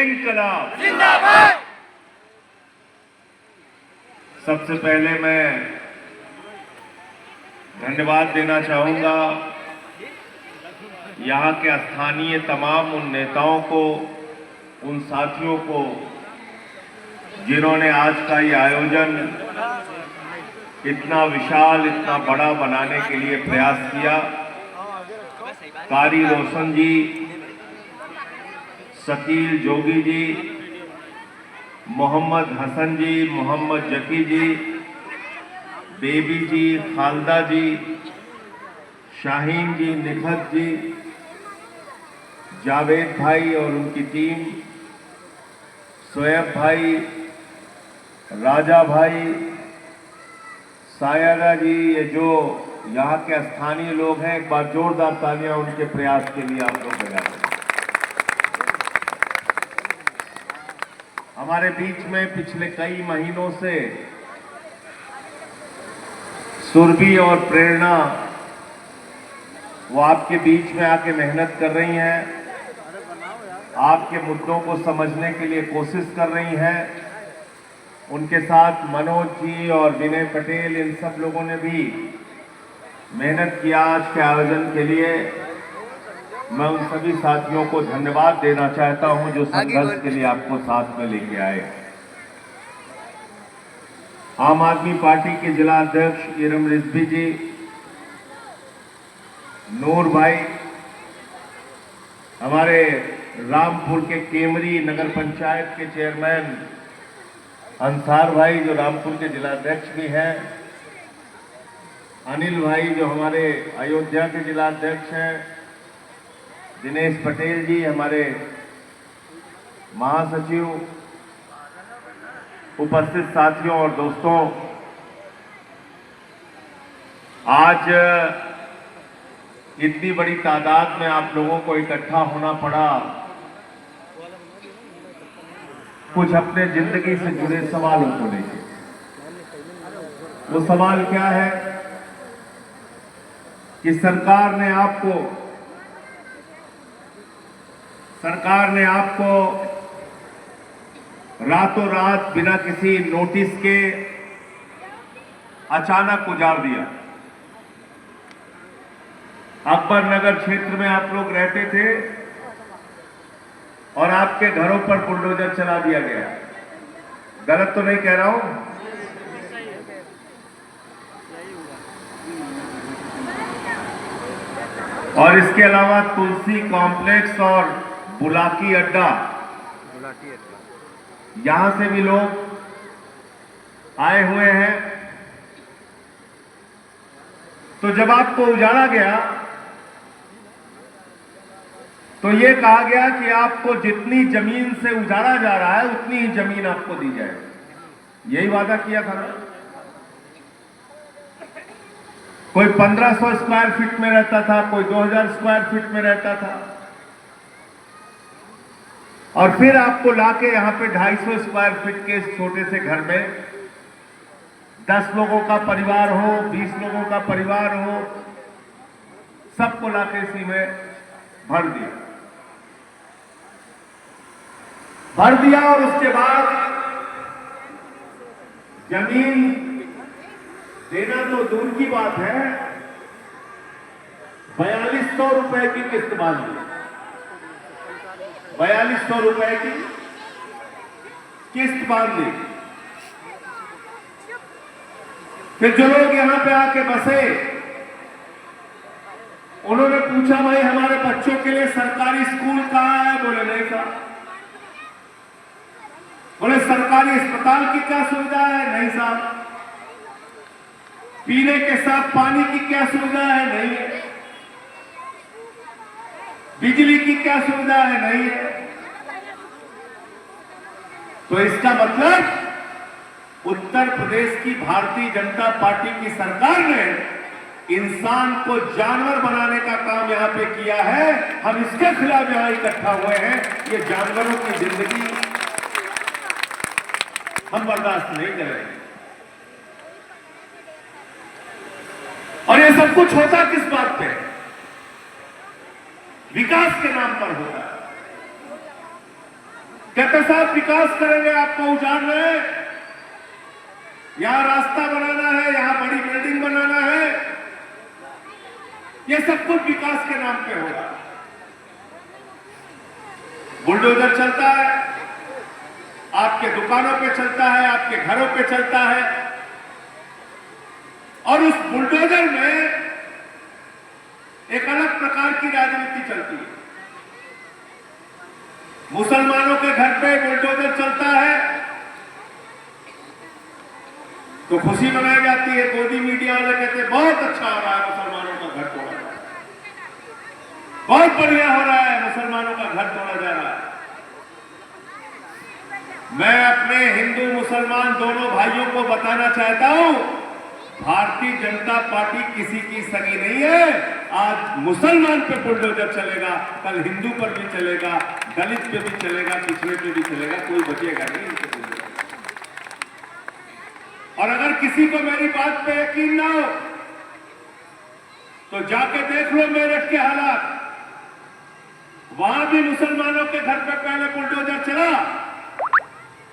इंकलाब जिंदाबाद। सबसे पहले मैं धन्यवाद देना चाहूंगा यहाँ के स्थानीय तमाम उन नेताओं को, उन साथियों को जिन्होंने आज का ये आयोजन इतना विशाल, इतना बड़ा बनाने के लिए प्रयास किया। कारी रोशन जी, शकील जोगी जी, मोहम्मद हसन जी, मोहम्मद जकी जी, बेबी जी, खालदा जी, शाहीन जी, निखत जी, जावेद भाई और उनकी टीम, सोएब भाई, राजा भाई, सायरा जी, ये जो यहाँ के स्थानीय लोग हैं, एक बार जोरदार तालियां उनके प्रयास के लिए आप लोग बजा दें। हमारे बीच में पिछले कई महीनों से सुरभि और प्रेरणा वो आपके बीच में आके मेहनत कर रही हैं, आपके मुद्दों को समझने के लिए कोशिश कर रही हैं। उनके साथ मनोज जी और विनय पटेल, इन सब लोगों ने भी मेहनत किया आज के आयोजन के लिए। मैं उन सभी साथियों को धन्यवाद देना चाहता हूं जो संघर्ष के लिए आपको साथ में लेके आए। आम आदमी पार्टी के जिला अध्यक्ष इरम रिजवी जी, नूर भाई, हमारे रामपुर के केमरी नगर पंचायत के चेयरमैन अंसार भाई जो रामपुर के जिलाध्यक्ष भी हैं, अनिल भाई जो हमारे अयोध्या के जिलाध्यक्ष हैं, दिनेश पटेल जी हमारे महासचिव, उपस्थित साथियों और दोस्तों, आज इतनी बड़ी तादाद में आप लोगों को इकट्ठा होना पड़ा कुछ अपने जिंदगी से जुड़े सवालों को लेकर। वो सवाल क्या है कि सरकार ने आपको रातों रात बिना किसी नोटिस के अचानक उजाड़ दिया। अकबर नगर क्षेत्र में आप लोग रहते थे और आपके घरों पर बुलडोजर चला दिया गया। गलत तो नहीं कह रहा हूं? और इसके अलावा तुलसी कॉम्प्लेक्स और बुलाकी अड्डा, यहां से भी लोग आए हुए हैं। तो जब आपको उजाड़ा गया तो ये कहा गया कि आपको जितनी जमीन से उजाड़ा जा रहा है उतनी ही जमीन आपको दी जाए। यही वादा किया था ना। कोई 1500 स्क्वायर फीट में रहता था, कोई 2000 स्क्वायर फीट में रहता था, और फिर आपको लाके यहां पे 250 स्क्वायर फीट के इस छोटे से घर में 10 लोगों का परिवार हो, 20 लोगों का परिवार हो, सबको लाके इसी में भर दिया और उसके बाद जमीन देना तो दूर की बात है, 4200 रुपए की किस्त बांधी। 4200 रुपए की किस्त बांधी। फिर जो लोग यहां पे आके बसे, उन्होंने पूछा भाई हमारे बच्चों के लिए सरकारी स्कूल कहां है? बोले नहीं साहब। बोले सरकारी अस्पताल की क्या सुविधा है? नहीं साहब। पीने के साथ पानी की क्या सुविधा है? नहीं है। बिजली की क्या सुविधा है? नहीं है। तो इसका मतलब उत्तर प्रदेश की भारतीय जनता पार्टी की सरकार ने इंसान को जानवर बनाने का काम यहां पे किया है। हम इसके खिलाफ यहां इकट्ठा हुए हैं। ये जानवरों की जिंदगी हम बर्दाश्त नहीं करेंगे। और ये सब कुछ होता किस बात पे? विकास के नाम पर होता है। कहते साहब विकास करेंगे, आपको उजाड़ रहे हैं, यहां रास्ता बनाना है, यहां बड़ी बिल्डिंग बनाना है, ये सब कुछ विकास के नाम पे हो रहा है। बुलडोजर चलता है, आपके दुकानों पे चलता है, आपके घरों पे चलता है, और उस बुलडोजर में एक अलग प्रकार की राजनीति चलती है। मुसलमानों के घर पे बुलडोजर चलता है तो खुशी मनाई जाती है, मोदी मीडिया वाले कहते हैं बहुत अच्छा हो रहा है, मुसलमानों का घर तोड़ा जा रहा है, बहुत बढ़िया हो रहा है, मुसलमानों का घर तोड़ा जा रहा है। मैं अपने हिंदू मुसलमान दोनों भाइयों को बताना चाहता हूं, भारतीय जनता पार्टी किसी की सगी नहीं है। आज मुसलमान पे बुलडोजर चलेगा, कल हिंदू पर भी चलेगा, दलित पे भी चलेगा, पिछड़े पे भी चलेगा, कोई बचेगा नहीं इनसे बुलडोजर। और अगर किसी को मेरी बात पे यकीन ना हो तो जाके देख लो मेरठ के हालात, वहां भी मुसलमानों के घर पे पहले बुलडोजर चला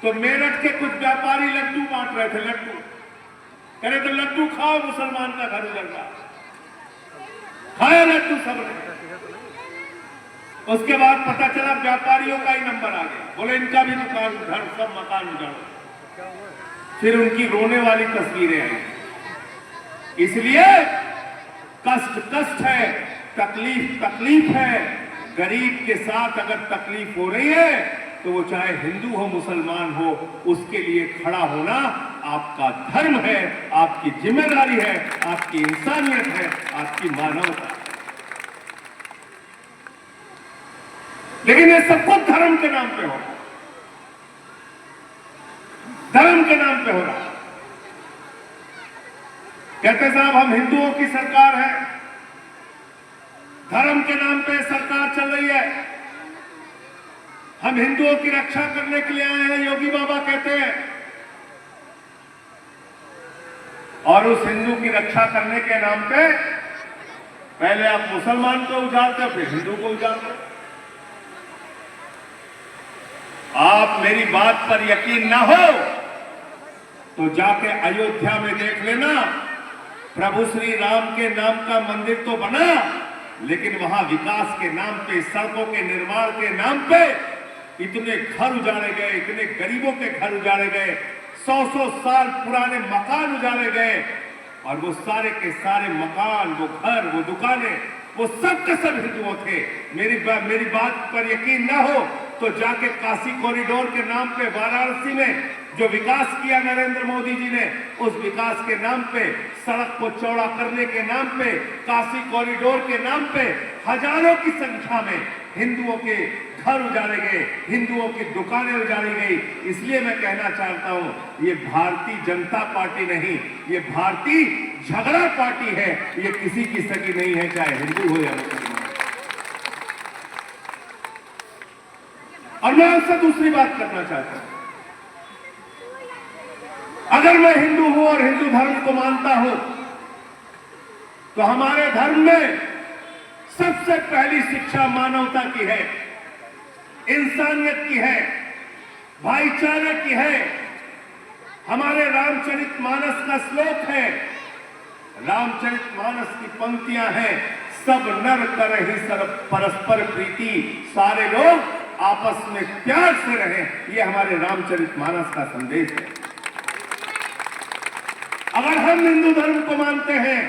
तो मेरठ के कुछ व्यापारी लड्डू बांट रहे थे, लड्डू कह रहे थे लड्डू खाओ, मुसलमान का घर उजड़ रहा, खाया लड्डू सबने। उसके बाद पता चला व्यापारियों का ही नंबर आ गया, बोले इनका भी दुकान, घर, सब मकान उजाड़ो। फिर उनकी रोने वाली तस्वीरें आई। इसलिए कष्ट कष्ट है, तकलीफ तकलीफ है। गरीब के साथ अगर तकलीफ हो रही है तो वो चाहे हिंदू हो मुसलमान हो, उसके लिए खड़ा होना आपका धर्म है, आपकी जिम्मेदारी है, आपकी इंसानियत है, आपकी मानवता है। लेकिन ये सब कुछ धर्म के नाम पे हो रहा है, धर्म के नाम पे हो रहा है। कहते साहब हम हिंदुओं की सरकार है, धर्म के नाम पे सरकार चल रही है, हम हिंदुओं की रक्षा करने के लिए आए हैं, योगी बाबा कहते हैं। और उस हिंदू की रक्षा करने के नाम पे पहले आप मुसलमान को उजाड़ते, फिर हिंदू को उजाड़ते। आप मेरी बात पर यकीन ना हो तो जाके अयोध्या में देख लेना, प्रभु श्री राम के नाम का मंदिर तो बना, लेकिन वहां विकास के नाम पे, सड़कों के निर्माण के नाम पे इतने घर उजाड़े गए, इतने गरीबों के घर उजाड़े गए, 100-100 साल पुराने मकान उजाड़े गए, और वो सारे के सारे मकान, वो घर, वो दुकानें, वो सब के सब हिंदुओं थे। मेरी बात पर यकीन ना हो तो जाके काशी कॉरिडोर के नाम पे वाराणसी में जो विकास किया नरेंद्र मोदी जी ने, उस विकास के नाम पे, सड़क को चौड़ा करने के नाम पे, काशी कॉरिडोर के नाम पे हजारों की संख्या में हिंदुओं के घर उजाड़े गए, हिंदुओं की दुकानें उजाड़ी गई। इसलिए मैं कहना चाहता हूं, ये भारतीय जनता पार्टी नहीं, ये भारतीय झगड़ा पार्टी है, ये किसी की सगी नहीं है, चाहे हिंदू हो या मुसलमान। और मैं आपसे दूसरी बात करना चाहता हूं, अगर मैं हिंदू हूं और हिंदू धर्म को मानता हूं तो हमारे धर्म में सबसे पहली शिक्षा मानवता की है, इंसानियत की है, भाईचारे की है। हमारे रामचरितमानस का श्लोक है, रामचरितमानस की पंक्तियां हैं, सब नर करहि सर्व परस्पर प्रीति, सारे लोग आपस में प्यार से रहें, ये हमारे रामचरितमानस का संदेश है। अगर हम हिंदू धर्म को मानते हैं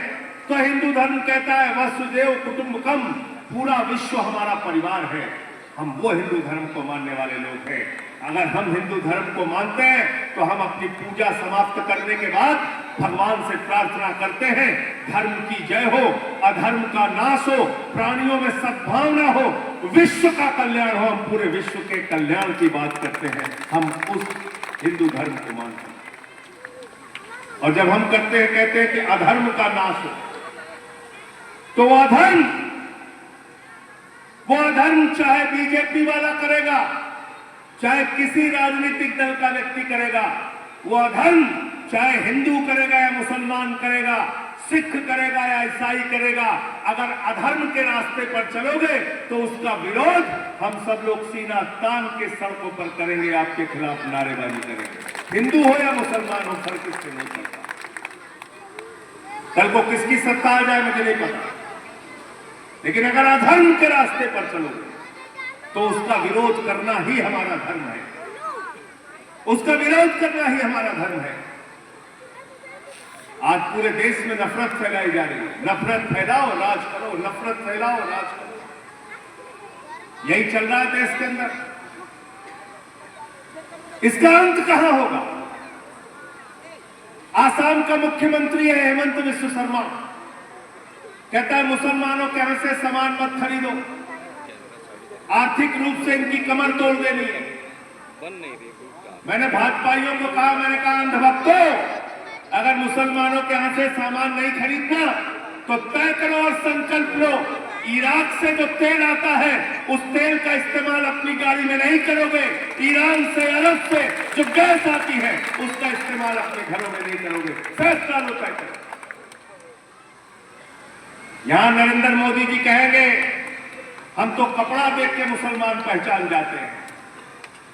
तो हिंदू धर्म कहता है वसुदेव कुटुंबकम, पूरा विश्व हमारा परिवार है। हम वो हिंदू धर्म को मानने वाले लोग हैं। अगर हम हिंदू धर्म को मानते हैं तो हम अपनी पूजा समाप्त करने के बाद भगवान से प्रार्थना करते हैं, धर्म की जय हो, अधर्म का नाश हो, प्राणियों में सद्भावना हो, विश्व का कल्याण हो। हम पूरे विश्व के कल्याण की बात करते हैं, हम उस हिंदू धर्म को मानते हैं। और जब हम कहते हैं कि अधर्म का नाश हो, तो वो अधर्म चाहे बीजेपी वाला करेगा, चाहे किसी राजनीतिक दल का व्यक्ति करेगा, वो अधर्म चाहे हिंदू करेगा या मुसलमान करेगा, सिख करेगा या ईसाई करेगा, अगर अधर्म के रास्ते पर चलोगे तो उसका विरोध हम सब लोग सीना तान के सड़कों पर करेंगे, आपके खिलाफ नारेबाजी करेंगे। हिंदू हो या मुसलमान हो, फर्क इससे नहीं पड़ता। कल को किसकी सत्ता आ जाए मुझे नहीं पता, लेकिन अगर अधर्म के रास्ते पर चलोगे तो उसका विरोध करना ही हमारा धर्म है, उसका विरोध करना ही हमारा धर्म है। आज पूरे देश में नफरत फैलाई जा रही है, नफरत फैलाओ राज करो, नफरत फैलाओ राज करो, यही चल रहा है देश के अंदर। इसका अंत कहां होगा? आसाम का मुख्यमंत्री है हेमंत बिस्व शर्मा, कहता है मुसलमानों के यहां से सामान मत खरीदो, आर्थिक रूप से इनकी कमर तोड़ देनी है। मैंने भाजपाइयों को कहा, मैंने कहा अंधभक्तों, अगर मुसलमानों के यहां से सामान नहीं खरीदना तो तय करो और संकल्प लो, इराक से जो तेल आता है उस तेल का इस्तेमाल अपनी गाड़ी में नहीं करोगे, ईरान से अरब से जो गैस आती है उसका इस्तेमाल अपने घरों में नहीं करोगे। फैसला लो, तय करो। यहां नरेंद्र मोदी जी कहेंगे हम तो कपड़ा देख के मुसलमान पहचान जाते हैं,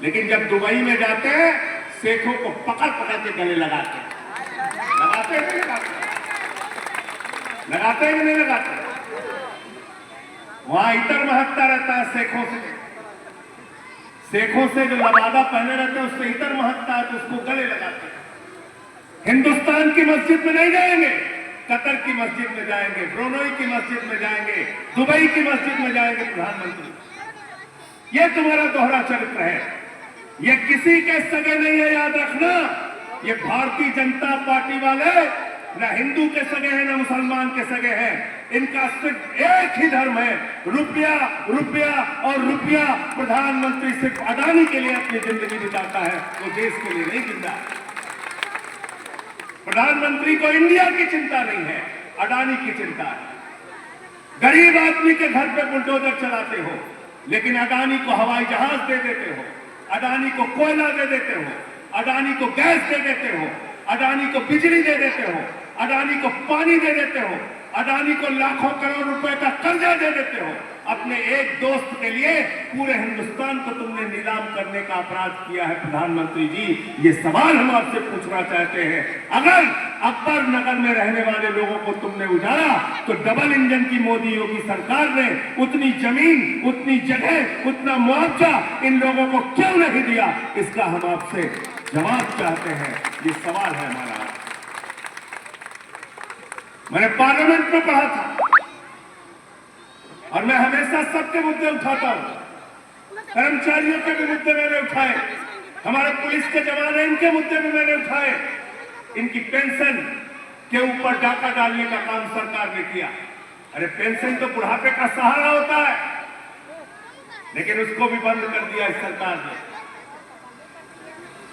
लेकिन जब दुबई में जाते हैं शेखों को पकड़ पकड़ के गले लगाते हैं। लगाते हैं नहीं लगाते? लगाते हैं नहीं लगाते? वहां इतर महकता रहता है शेखों से, शेखों से जो लबादा पहने रहते हैं उससे इतर महकता है तो उसको गले लगाते हैं। हिंदुस्तान की मस्जिद में नहीं जाएंगे, कतर की मस्जिद में जाएंगे, ब्रुनई की मस्जिद में जाएंगे, दुबई की मस्जिद में जाएंगे प्रधानमंत्री। ये तुम्हारा दोहरा चरित्र है, ये किसी के सगे नहीं है, याद रखना। ये भारतीय जनता पार्टी वाले न हिंदू के सगे हैं न मुसलमान के सगे हैं, इनका सिर्फ एक ही धर्म है, रुपया रुपया और रुपया। प्रधानमंत्री सिर्फ अडानी के लिए अपनी जिंदगी बिताता है, वो देश के लिए नहीं जिंदा। प्रधानमंत्री को इंडिया की चिंता नहीं है, अडानी की चिंता है। गरीब आदमी के घर पे बुलडोजर चलाते हो, लेकिन अडानी को हवाई जहाज दे देते हो, अडानी को कोयला दे देते हो, अडानी को गैस दे देते हो, अडानी को बिजली दे देते हो, अडानी को पानी दे देते हो, अडानी को लाखों करोड़ रुपए का कर्जा दे देते हो। अपने एक दोस्त के लिए पूरे हिंदुस्तान को तुमने नीलाम करने का अपराध किया है। प्रधानमंत्री जी, ये सवाल हम आपसे पूछना चाहते हैं, अगर अकबर नगर में रहने वाले लोगों को तुमने उजाड़ा तो डबल इंजन की मोदी योगी सरकार ने उतनी जमीन, उतनी जगह, उतना मुआवजा इन लोगों को क्यों नहीं दिया? इसका हम आपसे जवाब चाहते हैं, ये सवाल है हमारा। मैंने पार्लियामेंट में पढ़ा था और मैं हमेशा सबके मुद्दे उठाता हूं, कर्मचारियों के भी मुद्दे मैंने उठाए, हमारे पुलिस के जवान हैं इनके मुद्दे भी मैंने उठाए। इनकी पेंशन के ऊपर डाका डालने का काम सरकार ने किया। अरे पेंशन तो बुढ़ापे का सहारा होता है, लेकिन उसको भी बंद कर दिया इस सरकार ने,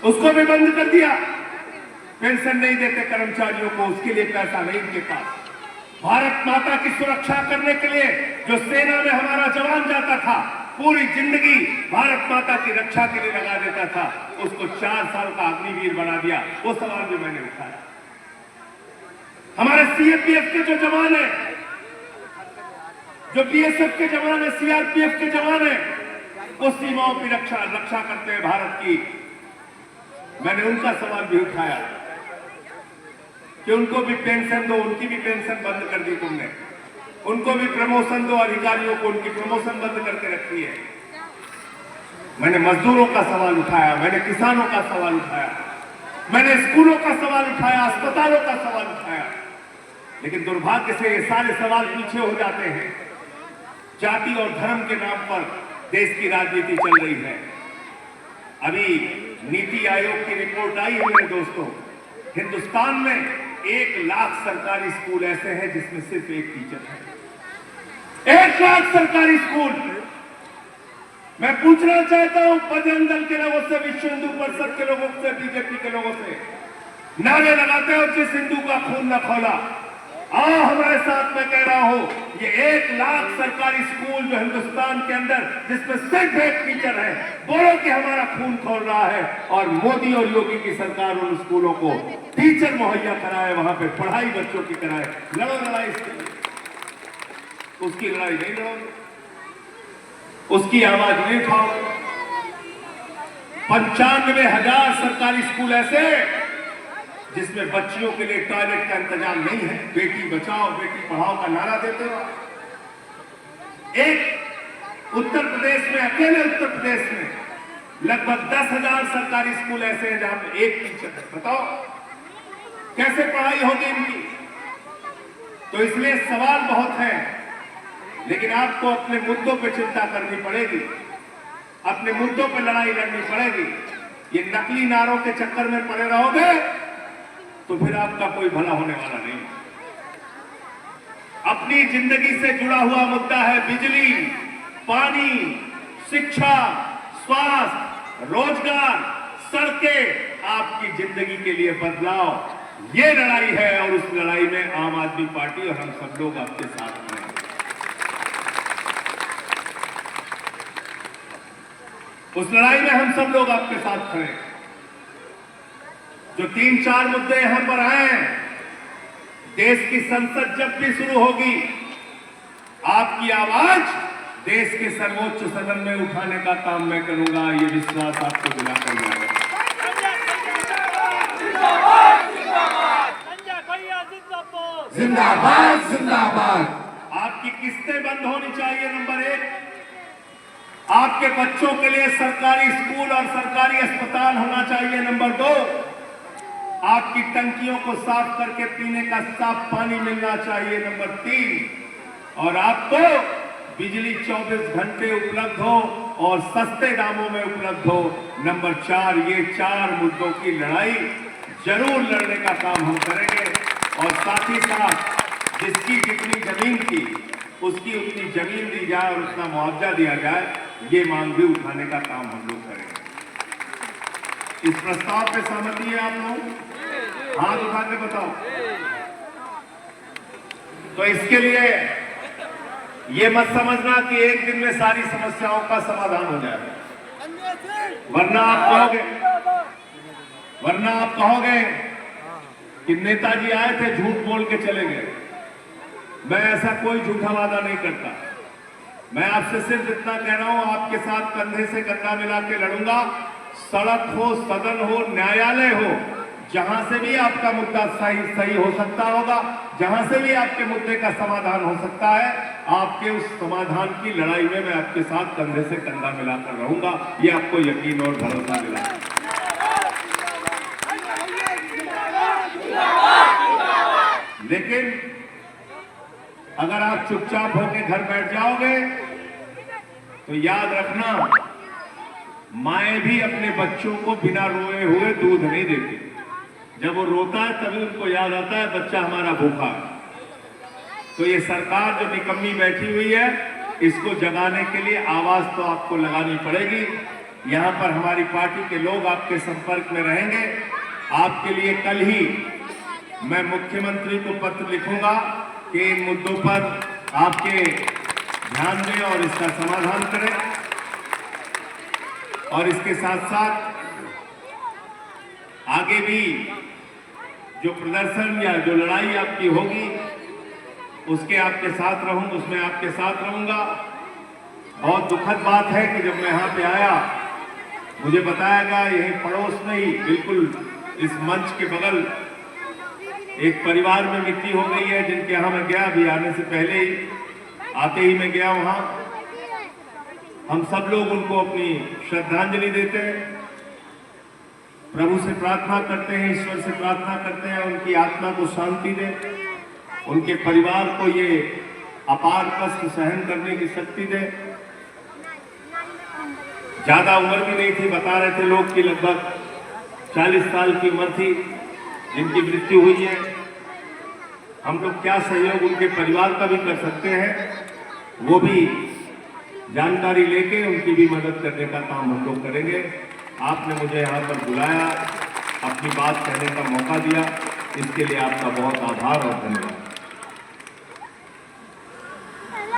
उसको भी बंद कर दिया। पेंशन नहीं देते कर्मचारियों को, उसके लिए पैसा नहीं इनके पास। भारत माता की सुरक्षा करने के लिए जो सेना में हमारा जवान जाता था, पूरी जिंदगी भारत माता की रक्षा के लिए लगा देता था, उसको 4 साल का अग्निवीर बना दिया। वो सवाल भी मैंने उठाया। हमारे सीएपीएफ के जो जवान है, जो बीएसएफ के जवान है, सीआरपीएफ के जवान है, वो सीमाओं की रक्षा करते हैं भारत की। मैंने उनका सवाल भी उठाया कि उनको भी पेंशन दो, उनकी भी पेंशन बंद कर दी तुमने, उनको भी प्रमोशन दो, अधिकारियों को उनकी प्रमोशन बंद करके रखी है। मैंने मजदूरों का सवाल उठाया, मैंने किसानों का सवाल उठाया, मैंने स्कूलों का सवाल उठाया, अस्पतालों का सवाल उठाया, लेकिन दुर्भाग्य से ये सारे सवाल पीछे हो जाते हैं। जाति और धर्म के नाम पर देश की राजनीति चल रही है। अभी नीति आयोग की रिपोर्ट आई है मेरे दोस्तों, हिंदुस्तान में 1 लाख सरकारी स्कूल ऐसे हैं जिसमें सिर्फ एक टीचर है। 1 लाख सरकारी स्कूल। मैं पूछना चाहता हूं बजरंग दल के लोगों से, विश्व हिंदू परिषद के लोगों से, बीजेपी के लोगों से, नारे लगाते हो जिस हिंदू का खून न खौला, आओ हमारे साथ, मैं कह रहा हूं, ये 1 लाख सरकारी स्कूल जो हिंदुस्तान के अंदर, जिसमें सिर्फ एक टीचर है, बोलो कि हमारा खून खोल रहा है। और मोदी और योगी की सरकार उन स्कूलों को टीचर मुहैया कराए, वहां पे पढ़ाई बच्चों की कराए। लड़ो लड़ाई इसके लिए, उसकी लड़ाई नहीं लड़ोगे, उसकी आवाज नहीं उठाओगे। 95,000 सरकारी स्कूल ऐसे जिसमें बच्चियों के लिए टॉयलेट का इंतजाम नहीं है। बेटी बचाओ बेटी पढ़ाओ का नारा देते हो। एक उत्तर प्रदेश में, अकेले उत्तर प्रदेश में लगभग 10,000 सरकारी स्कूल ऐसे हैं जहां पे एक टीचर है। बताओ कैसे पढ़ाई होगी इनकी। तो इसलिए सवाल बहुत है, लेकिन आपको अपने मुद्दों पे चिंता करनी पड़ेगी, अपने मुद्दों पे लड़ाई लड़नी पड़ेगी। ये नकली नारों के चक्कर में पड़े रहोगे तो फिर आपका कोई भला होने वाला नहीं। अपनी जिंदगी से जुड़ा हुआ मुद्दा है बिजली, पानी, शिक्षा, स्वास्थ्य, रोजगार, सड़कें, आपकी जिंदगी के लिए बदलाव। ये लड़ाई है और उस लड़ाई में आम आदमी पार्टी और हम सब लोग आपके साथ हैं। उस लड़ाई में हम सब लोग आपके साथ खड़े हैं। जो 3-4 मुद्दे यहां पर आए हैं, देश की संसद जब भी शुरू होगी, आपकी आवाज देश के सर्वोच्च सदन में उठाने का काम मैं करूंगा। ये विश्वास आपको दिलाकर जाएगा। जिंदाबाद जिंदाबाद। आपकी किस्तें बंद होनी चाहिए। नंबर 1, आपके बच्चों के लिए सरकारी स्कूल और सरकारी अस्पताल होना चाहिए। नंबर 2, आपकी टंकियों को साफ करके पीने का साफ पानी मिलना चाहिए। नंबर 3, और आपको बिजली 24 घंटे उपलब्ध हो और सस्ते दामों में उपलब्ध हो। नंबर 4, ये 4 मुद्दों की लड़ाई जरूर लड़ने का काम हम करेंगे। और साथ ही साथ जिसकी जितनी जमीन थी उसकी उतनी जमीन दी जाए और उतना मुआवजा दिया जाए, ये मांग भी उठाने का काम हम लोग करेंगे। इस प्रस्ताव पे सहमति है आप लोग? हाथ उठा के बताओ। तो इसके लिए ये मत समझना कि एक दिन में सारी समस्याओं का समाधान हो जाएगा, वरना आप कहोगे कि नेताजी आए थे झूठ बोल के चले गए। मैं ऐसा कोई झूठा वादा नहीं करता। मैं आपसे सिर्फ इतना कह रहा हूं, आपके साथ कंधे से कंधा मिला के लड़ूंगा। सड़क हो, सदन हो, न्यायालय हो, जहां से भी आपका मुद्दा सही हो सकता होगा, जहां से भी आपके मुद्दे का समाधान हो सकता है, आपके उस समाधान की लड़ाई में मैं आपके साथ कंधे से कंधा मिलाकर रहूंगा। ये आपको यकीन और भरोसा दिला। लेकिन अगर आप चुपचाप होकर घर बैठ जाओगे तो याद रखना, माएं भी अपने बच्चों को बिना रोए हुए दूध नहीं देती। जब वो रोता है तभी उनको याद आता है बच्चा हमारा भूखा है। तो ये सरकार जो निकम्मी बैठी हुई है, इसको जगाने के लिए आवाज तो आपको लगानी पड़ेगी। यहां पर हमारी पार्टी के लोग आपके संपर्क में रहेंगे। आपके लिए कल ही मैं मुख्यमंत्री को पत्र लिखूंगा कि इन मुद्दों पर आपके ध्यान दें और इसका समाधान करें। और इसके साथ साथ आगे भी जो प्रदर्शन या जो लड़ाई आपकी होगी उसके आपके साथ रहूंगा, उसमें आपके साथ रहूंगा। बहुत दुखद बात है कि जब मैं यहाँ पे आया मुझे बताया गया यही पड़ोस में ही बिल्कुल इस मंच के बगल एक परिवार में मृत्यु हो गई है, जिनके यहाँ मैं गया अभी आने से पहले ही, आते ही मैं गया वहां। हम सब लोग उनको अपनी श्रद्धांजलि देते हैं, प्रभु से प्रार्थना करते हैं, ईश्वर से प्रार्थना करते हैं उनकी आत्मा को शांति दे, उनके परिवार को ये अपार कष्ट सहन करने की शक्ति दे। ज्यादा उम्र भी नहीं थी, बता रहे थे लोग कि लगभग 40 साल की उम्र थी जिनकी मृत्यु हुई है। हम लोग क्या सहयोग उनके परिवार का भी कर सकते हैं, वो भी जानकारी लेके उनकी भी मदद करने का काम हम लोग करेंगे। आपने मुझे यहाँ पर बुलाया, अपनी बात कहने का मौका दिया, इसके लिए आपका बहुत आभार और धन्यवाद।